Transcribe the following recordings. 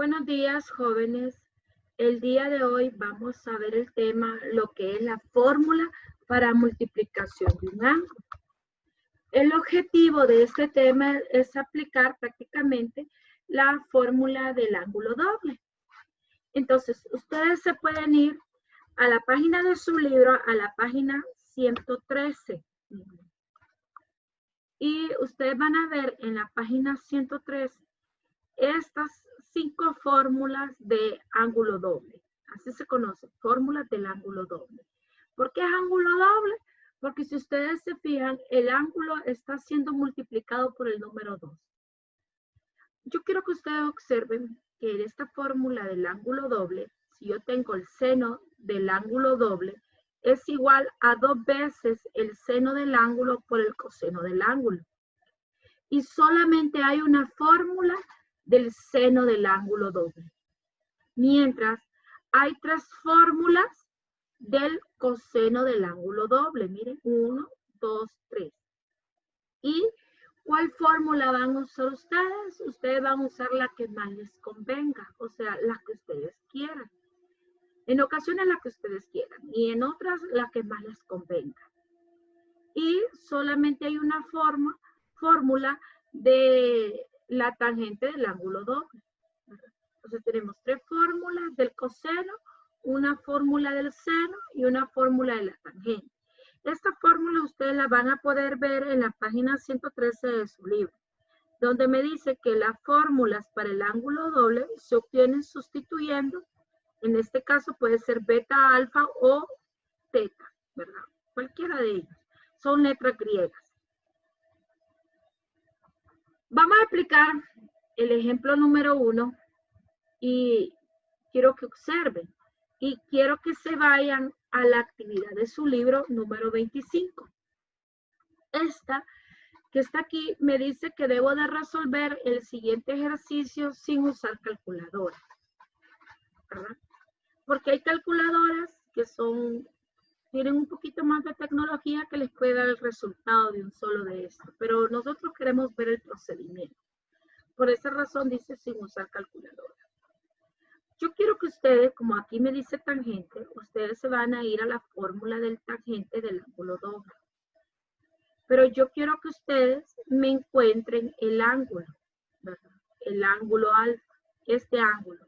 Buenos días, jóvenes. El día de hoy vamos a ver el tema, lo que es la fórmula para multiplicación de un ángulo. El objetivo de este tema es aplicar prácticamente la fórmula del ángulo doble. Entonces, ustedes se pueden ir a la página de su libro, a la página 113. Y ustedes van a ver en la página 113 estas 5 fórmulas de ángulo doble. Así se conoce, fórmulas del ángulo doble. ¿Por qué es ángulo doble? Porque si ustedes se fijan, el ángulo está siendo multiplicado por el número 2. Yo quiero que ustedes observen que en esta fórmula del ángulo doble, si yo tengo el seno del ángulo doble, es igual a 2 veces el seno del ángulo por el coseno del ángulo. Y solamente hay una fórmula del seno del ángulo doble. Mientras hay 3 fórmulas del coseno del ángulo doble. Miren, 1, 2, 3. ¿Y cuál fórmula van a usar ustedes? Ustedes van a usar la que más les convenga, o sea, la que ustedes quieran. En ocasiones la que ustedes quieran y en otras la que más les convenga. Y solamente hay una fórmula de la tangente del ángulo doble. Entonces tenemos 3 fórmulas del coseno, una fórmula del seno y una fórmula de la tangente. Esta fórmula ustedes la van a poder ver en la página 113 de su libro, donde me dice que las fórmulas para el ángulo doble se obtienen sustituyendo, en este caso puede ser beta, alfa o teta, ¿verdad? Cualquiera de ellos. Son letras griegas. Vamos a aplicar el ejemplo número 1 y quiero que observen y quiero que se vayan a la actividad de su libro número 25. Esta que está aquí me dice que debo de resolver el siguiente ejercicio sin usar calculadora, ¿verdad? Porque hay calculadoras que tienen un poquito más de tecnología que les puede dar el resultado de un solo de estos, pero nosotros queremos ver el procedimiento. Por esa razón dice sin usar calculadora. Yo quiero que ustedes, como aquí me dice tangente, ustedes se van a ir a la fórmula del tangente del ángulo doble. Pero yo quiero que ustedes me encuentren el ángulo, ¿verdad? El ángulo alfa, este ángulo.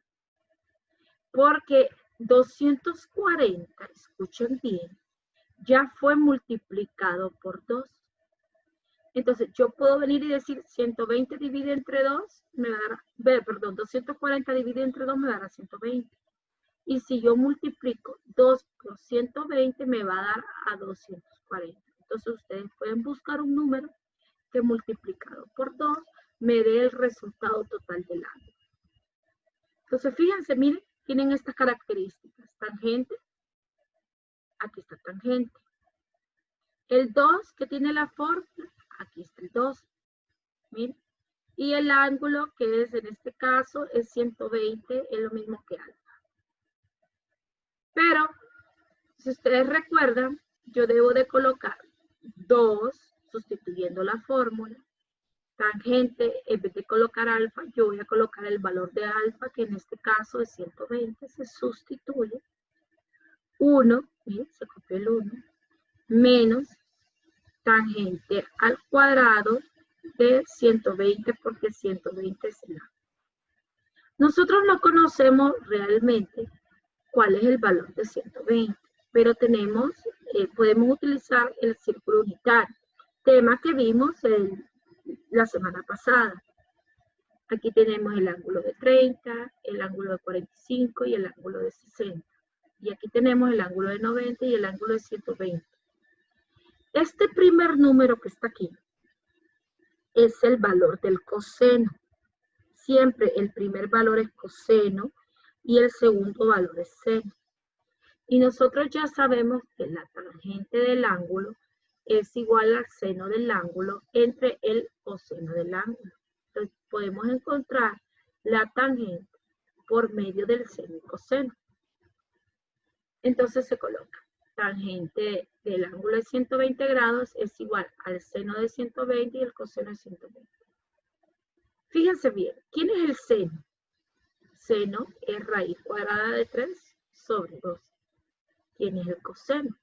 Porque 240, escuchen bien, ya fue multiplicado por 2. Entonces, yo puedo venir y decir 120 dividido entre 2, me dará, perdón, 240 dividido entre 2 me dará 120. Y si yo multiplico 2 por 120, me va a dar a 240. Entonces, ustedes pueden buscar un número que multiplicado por 2 me dé el resultado total del ángulo. Entonces, fíjense, miren, tienen estas características. Tangente, aquí está tangente. El 2 que tiene la fórmula, aquí está el 2. Miren. Y el ángulo que es en este caso es 120, es lo mismo que alfa. Pero, si ustedes recuerdan, yo debo de colocar 2 sustituyendo la fórmula. Tangente, en vez de colocar alfa, yo voy a colocar el valor de alfa, que en este caso es 120, se sustituye. 1, se copió el 1, menos tangente al cuadrado de 120, porque 120 es el ángulo. Nosotros no conocemos realmente cuál es el valor de 120, pero podemos utilizar el círculo unitario, tema que vimos la semana pasada. Aquí tenemos el ángulo de 30, el ángulo de 45 y el ángulo de 60. Y aquí tenemos el ángulo de 90 y el ángulo de 120. Este primer número que está aquí es el valor del coseno. Siempre el primer valor es coseno y el segundo valor es seno. Y nosotros ya sabemos que la tangente del ángulo es igual al seno del ángulo entre el coseno del ángulo. Entonces podemos encontrar la tangente por medio del seno y coseno. Entonces se coloca tangente del ángulo de 120 grados es igual al seno de 120 y el coseno de 120. Fíjense bien, ¿quién es el seno? seno es raíz cuadrada de 3 sobre 2. ¿Quién es el coseno?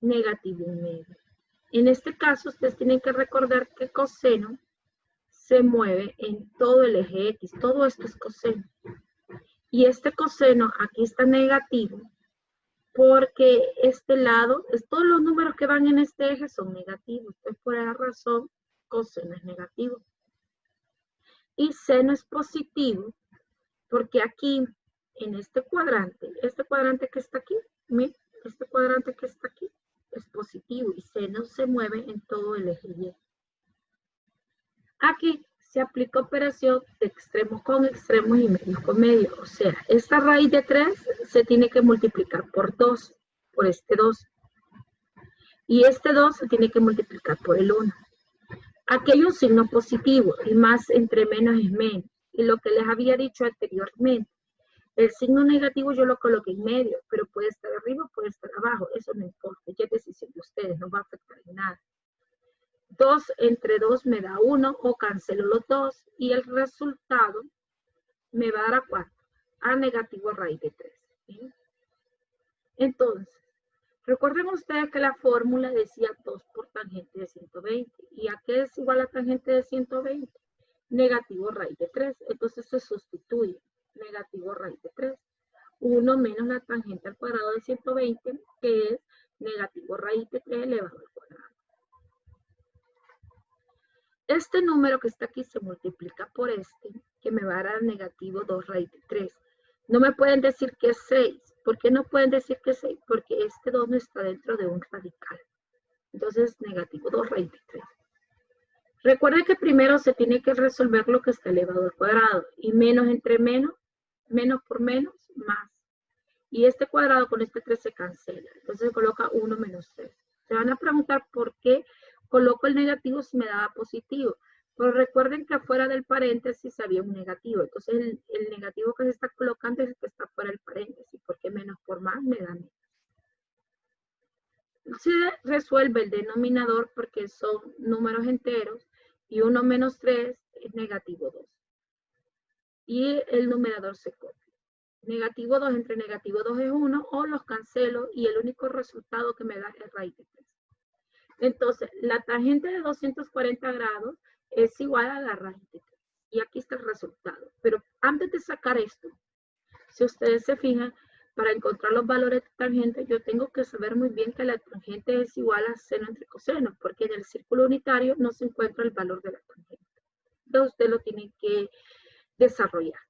Negativo 1/2. En este caso, ustedes tienen que recordar que coseno se mueve en todo el eje X. Todo esto es coseno. Y este coseno aquí está negativo porque este lado, todos los números que van en este eje son negativos. Entonces, por esa razón, coseno es negativo. Y seno es positivo porque aquí, en este cuadrante que está aquí, miren, este cuadrante que está aquí, es positivo y seno se mueve en todo el eje Y. Aquí se aplica operación de extremos con extremos y medios con medios. O sea, esta raíz de 3 se tiene que multiplicar por 2, por este 2. Y este 2 se tiene que multiplicar por el 1. Aquí hay un signo positivo y más entre menos es menos. Y lo que les había dicho anteriormente, el signo negativo yo lo coloqué en medio, pero puede estar arriba, puede estar abajo. Eso no importa, ya es decisión de ustedes, no va a afectar en nada. 2 entre 2 me da 1 o cancelo los 2 y el resultado me va a dar a 4, a negativo raíz de 3. ¿Sí? Entonces, recuerden ustedes que la fórmula decía 2 por tangente de 120. ¿Y a qué es igual a tangente de 120? Negativo raíz de 3. Entonces se sustituye negativo raíz de 3. 1 menos la tangente al cuadrado de 120, que es negativo raíz de 3 elevado al cuadrado. Este número que está aquí se multiplica por este, que me va a dar negativo 2 raíz de 3. No me pueden decir que es 6. ¿Por qué no pueden decir que es 6? Porque este 2 no está dentro de un radical. Entonces, negativo 2 raíz de 3. Recuerden que primero se tiene que resolver lo que está elevado al cuadrado. Y menos entre menos, menos por menos, más. Y este cuadrado con este 3 se cancela. Entonces se coloca 1 menos 3. Se van a preguntar por qué coloco el negativo si me daba positivo. Pero recuerden que afuera del paréntesis había un negativo. Entonces el negativo que se está colocando es el que está fuera del paréntesis. Porque menos por más me da menos. Se resuelve el denominador porque son números enteros. Y 1 menos 3 es negativo 2. Y el numerador se copia. Negativo 2 entre negativo 2 es 1, o los cancelo y el único resultado que me da es raíz de 3. Entonces, la tangente de 240 grados es igual a la raíz de 3. Y aquí está el resultado. Pero antes de sacar esto, si ustedes se fijan, para encontrar los valores de tangente, yo tengo que saber muy bien que la tangente es igual a seno entre coseno, porque en el círculo unitario no se encuentra el valor de la tangente. Entonces, ustedes lo tienen que desarrollar.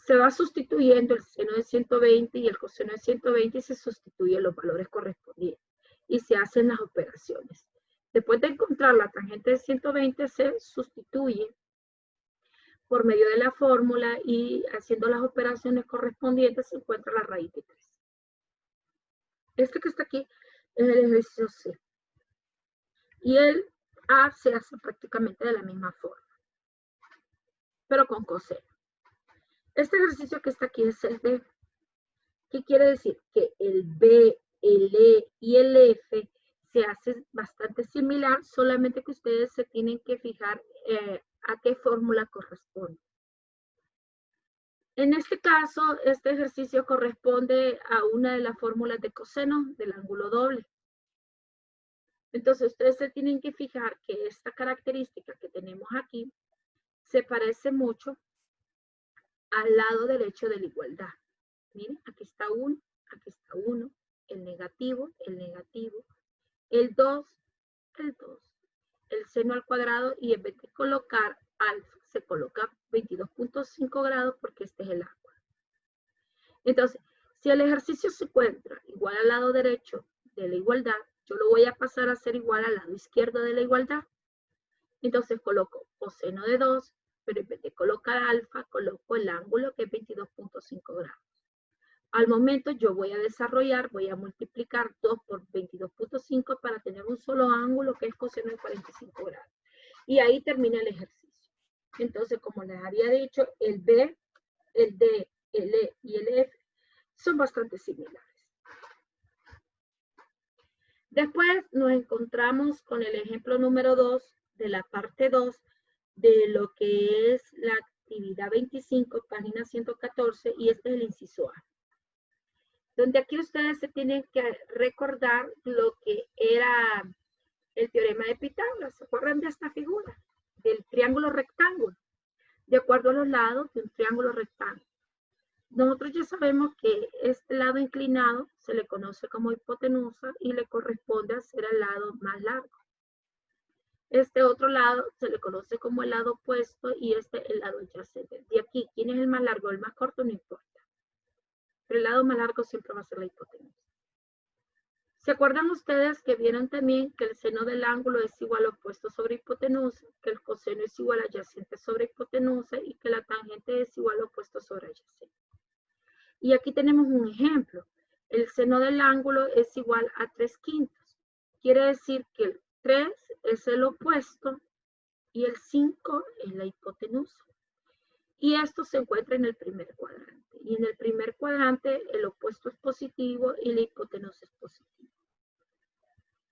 Se va sustituyendo el seno de 120 y el coseno de 120 y se sustituyen los valores correspondientes y se hacen las operaciones. Después de encontrar la tangente de 120 se sustituye por medio de la fórmula y haciendo las operaciones correspondientes se encuentra la raíz de 3. Este que está aquí es el ejercicio C. Y el A se hace prácticamente de la misma forma, pero con coseno. Este ejercicio que está aquí es el D. ¿Qué quiere decir? Que el B, el E y el F se hacen bastante similar, solamente que ustedes se tienen que fijar a qué fórmula corresponde. En este caso, este ejercicio corresponde a una de las fórmulas de coseno del ángulo doble. Entonces, ustedes se tienen que fijar que esta característica que tenemos aquí se parece mucho al lado derecho de la igualdad. Miren, aquí está 1, aquí está 1, el negativo, el 2, el seno al cuadrado y en vez de colocar alfa, se coloca 22.5 grados porque este es el ángulo. Entonces, si el ejercicio se encuentra igual al lado derecho de la igualdad, yo lo voy a pasar a ser igual al lado izquierdo de la igualdad. Entonces coloco coseno de 2, pero en vez de colocar alfa, coloco el ángulo que es 22.5 grados. Al momento yo voy a desarrollar, voy a multiplicar 2 por 22.5 para tener un solo ángulo que es coseno de 45 grados. Y ahí termina el ejercicio. Entonces, como les había dicho, el B, el D, el E y el F son bastante similares. Después nos encontramos con el ejemplo número 2 de la parte 2 de lo que es la actividad 25, página 114, y este es el inciso A. Donde aquí ustedes se tienen que recordar lo que era el teorema de Pitágoras. ¿Se acuerdan de esta figura? Del triángulo rectángulo, de acuerdo a los lados de un triángulo rectángulo. Nosotros ya sabemos que este lado inclinado se le conoce como hipotenusa y le corresponde a ser el lado más largo. Este otro lado se le conoce como el lado opuesto y este el lado adyacente. De aquí, ¿quién es el más largo? El más corto no importa. Pero el lado más largo siempre va a ser la hipotenusa. ¿Se acuerdan ustedes que vieron también que el seno del ángulo es igual a opuesto sobre hipotenusa, que el coseno es igual a adyacente sobre hipotenusa y que la tangente es igual a opuesto sobre adyacente? Y aquí tenemos un ejemplo. El seno del ángulo es igual a 3/5. Quiere decir que el 3 es el opuesto y el 5 es la hipotenusa. Y esto se encuentra en el primer cuadrante. Y en el primer cuadrante el opuesto es positivo y la hipotenusa es positiva.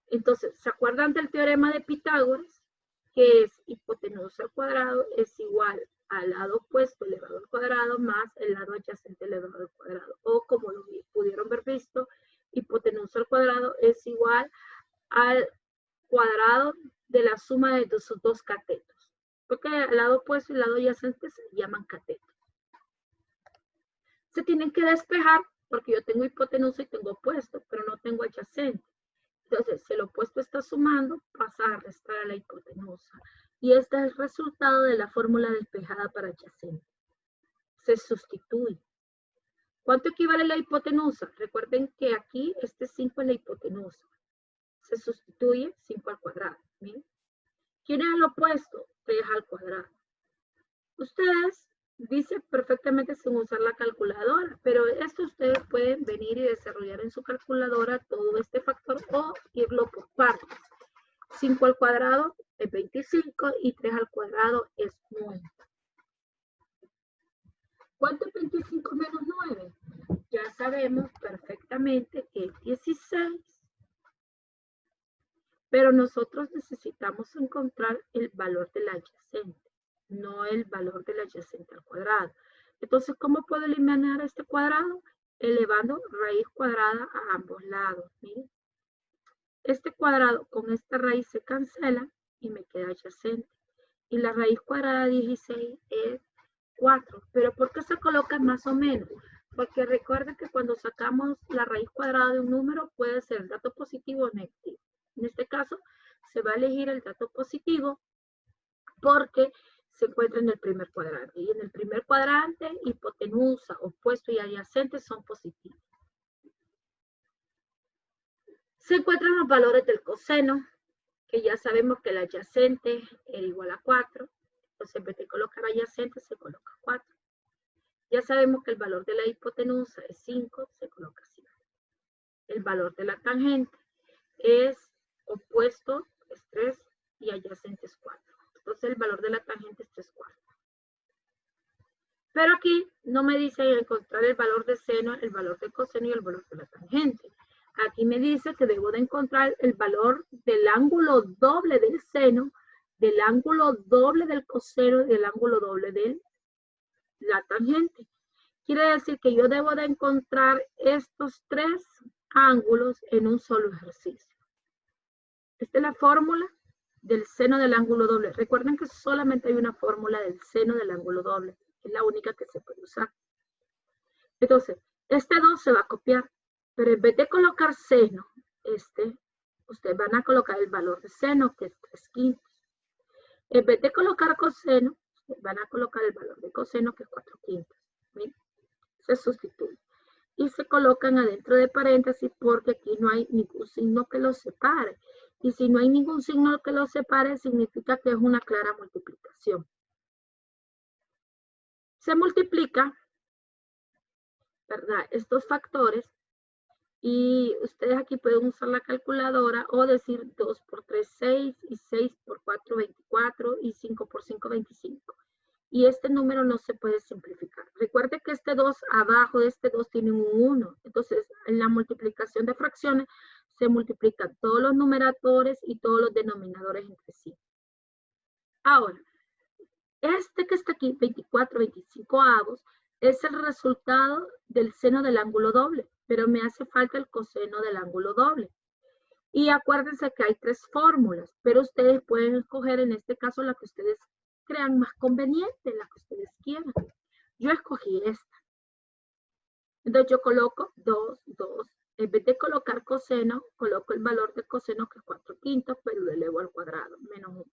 Entonces, ¿se acuerdan del teorema de Pitágoras? Que es hipotenusa al cuadrado es igual al lado opuesto elevado al cuadrado más el lado adyacente elevado al cuadrado. O como lo pudieron ver visto, hipotenusa al cuadrado es igual al cuadrado de la suma de sus dos catetos. Porque el lado opuesto y el lado adyacente se llaman catetos. Se tienen que despejar porque yo tengo hipotenusa y tengo opuesto, pero no tengo adyacente. Entonces, si el opuesto está sumando, pasa a restar a la hipotenusa. Y este es el resultado de la fórmula despejada para adyacente. Se sustituye. ¿Cuánto equivale la hipotenusa? Recuerden que aquí este 5 es la hipotenusa. Se sustituye 5 al cuadrado. ¿Bien? ¿Quién es el opuesto? 3 al cuadrado. Ustedes dicen perfectamente sin usar la calculadora, pero esto ustedes pueden venir y desarrollar en su calculadora todo este factor o irlo por partes. 5 al cuadrado es 25 y 3 al cuadrado es 9. ¿Cuánto es 25 menos 9? Ya sabemos perfectamente que es 16. Pero nosotros necesitamos encontrar el valor del adyacente, no el valor del adyacente al cuadrado. Entonces, ¿cómo puedo eliminar este cuadrado? Elevando raíz cuadrada a ambos lados. Miren. Este cuadrado con esta raíz se cancela y me queda adyacente. Y la raíz cuadrada de 16 es 4. ¿Pero por qué se coloca más o menos? Porque recuerden que cuando sacamos la raíz cuadrada de un número puede ser dato positivo o negativo. En este caso, se va a elegir el dato positivo porque se encuentra en el primer cuadrante. Y en el primer cuadrante, hipotenusa, opuesto y adyacente son positivos. Se encuentran los valores del coseno, que ya sabemos que el adyacente era igual a 4. Entonces, en vez de colocar adyacente, se coloca 4. Ya sabemos que el valor de la hipotenusa es 5, se coloca 5. El valor de la tangente es opuesto, es 3, y adyacente es 4. Entonces el valor de la tangente es 3/4. Pero aquí no me dice encontrar el valor de seno, el valor de coseno y el valor de la tangente. Aquí me dice que debo de encontrar el valor del ángulo doble del seno, del ángulo doble del coseno y del ángulo doble de la tangente. Quiere decir que yo debo de encontrar estos 3 ángulos en un solo ejercicio. Esta es la fórmula del seno del ángulo doble. Recuerden que solamente hay una fórmula del seno del ángulo doble. Es la única que se puede usar. Entonces, este 2 se va a copiar. Pero en vez de colocar seno, ustedes van a colocar el valor de seno, que es 3/5. En vez de colocar coseno, van a colocar el valor de coseno, que es 4/5. ¿Ven? Se sustituye. Y se colocan adentro de paréntesis porque aquí no hay ningún signo que los separe. Y si no hay ningún signo que los separe, significa que es una clara multiplicación. Se multiplica, ¿verdad?, estos factores y ustedes aquí pueden usar la calculadora o decir 2 por 3, 6 y 6 por 4, 24 y 5 por 5, 25. Y este número no se puede simplificar. Recuerde que este 2, abajo de este 2 tiene un 1. Entonces, en la multiplicación de fracciones se multiplican todos los numeradores y todos los denominadores entre sí. Ahora, Este que está aquí, 24/25avos, es el resultado del seno del ángulo doble, pero me hace falta el coseno del ángulo doble. Y acuérdense que hay 3 fórmulas, pero ustedes pueden escoger en este caso la que ustedes crean más conveniente, la que ustedes quieran. Yo escogí esta. Entonces yo coloco 2. En vez de colocar coseno, coloco el valor de coseno que es 4/5, pero lo elevo al cuadrado, menos 1.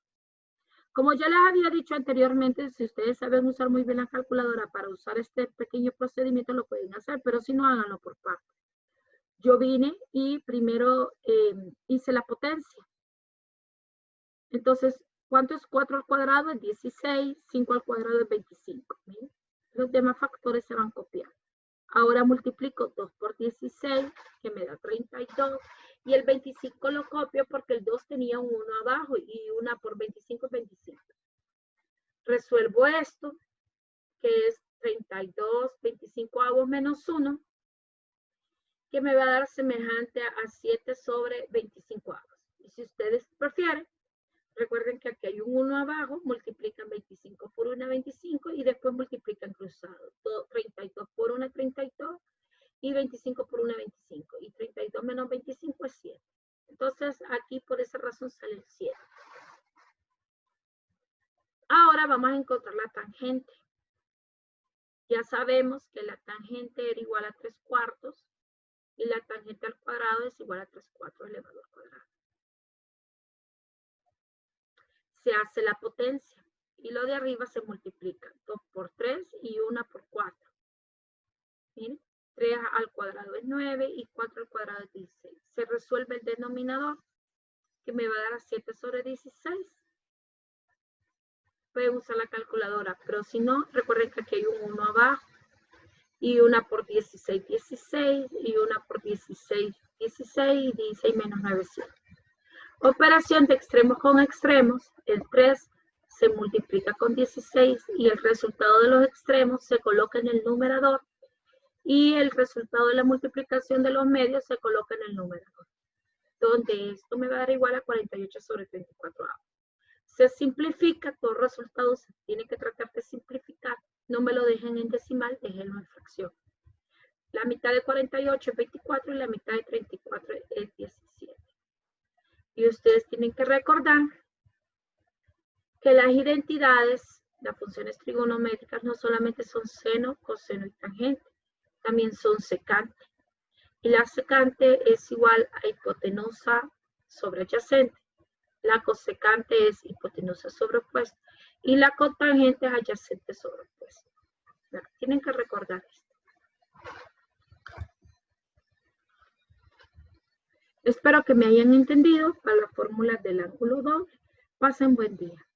Como ya les había dicho anteriormente, si ustedes saben usar muy bien la calculadora para usar este pequeño procedimiento, lo pueden hacer, pero si no, háganlo por partes. Yo vine y primero hice la potencia. Entonces, ¿cuánto es 4 al cuadrado? Es 16, 5 al cuadrado es 25. ¿Miren? Los demás factores se van a copiar. Ahora multiplico 2 por 16, que me da 32. Y el 25 lo copio porque el 2 tenía un 1 abajo y 1 por 25 es 25. Resuelvo esto, que es 32/25avos menos 1, que me va a dar semejante a 7/25avos. Y si ustedes prefieren, recuerden que aquí hay un 1 abajo, multiplican 25 por 1, 25, y después multiplican cruzado. 32 por 1 es 32, y 25 por 1 es 25. Y 32 menos 25 es 7. Entonces, aquí por esa razón sale el 7. Ahora vamos a encontrar la tangente. Ya sabemos que la tangente era igual a 3/4, y la tangente al cuadrado es igual a 3/4 elevado al cuadrado. Se hace la potencia y lo de arriba se multiplica. 2 por 3 y 1 por 4. Miren, 3 al cuadrado es 9 y 4 al cuadrado es 16. Se resuelve el denominador, que me va a dar 7/16. Pueden usar la calculadora, pero si no, recuerden que aquí hay un 1 abajo. Y 1 por 16, 16, y 1 por 16, 16, y 16 menos 9, 7. Operación de extremos con extremos. El 3 se multiplica con 16 y el resultado de los extremos se coloca en el numerador y el resultado de la multiplicación de los medios se coloca en el numerador, donde esto me va a dar igual a 48/34avos. Se simplifica, todo resultado se tiene que tratar de simplificar. No me lo dejen en decimal, déjenlo en fracción. La mitad de 48 es 24 y la mitad de 34 es 17. Y ustedes tienen que recordar que las identidades, las funciones trigonométricas, no solamente son seno, coseno y tangente, también son secante. Y la secante es igual a hipotenusa sobre adyacente. La cosecante es hipotenusa sobre opuesta. Y la cotangente es adyacente sobre opuesta. Tienen que recordar esto. Espero que me hayan entendido para la fórmula del ángulo doble. Pasen buen día.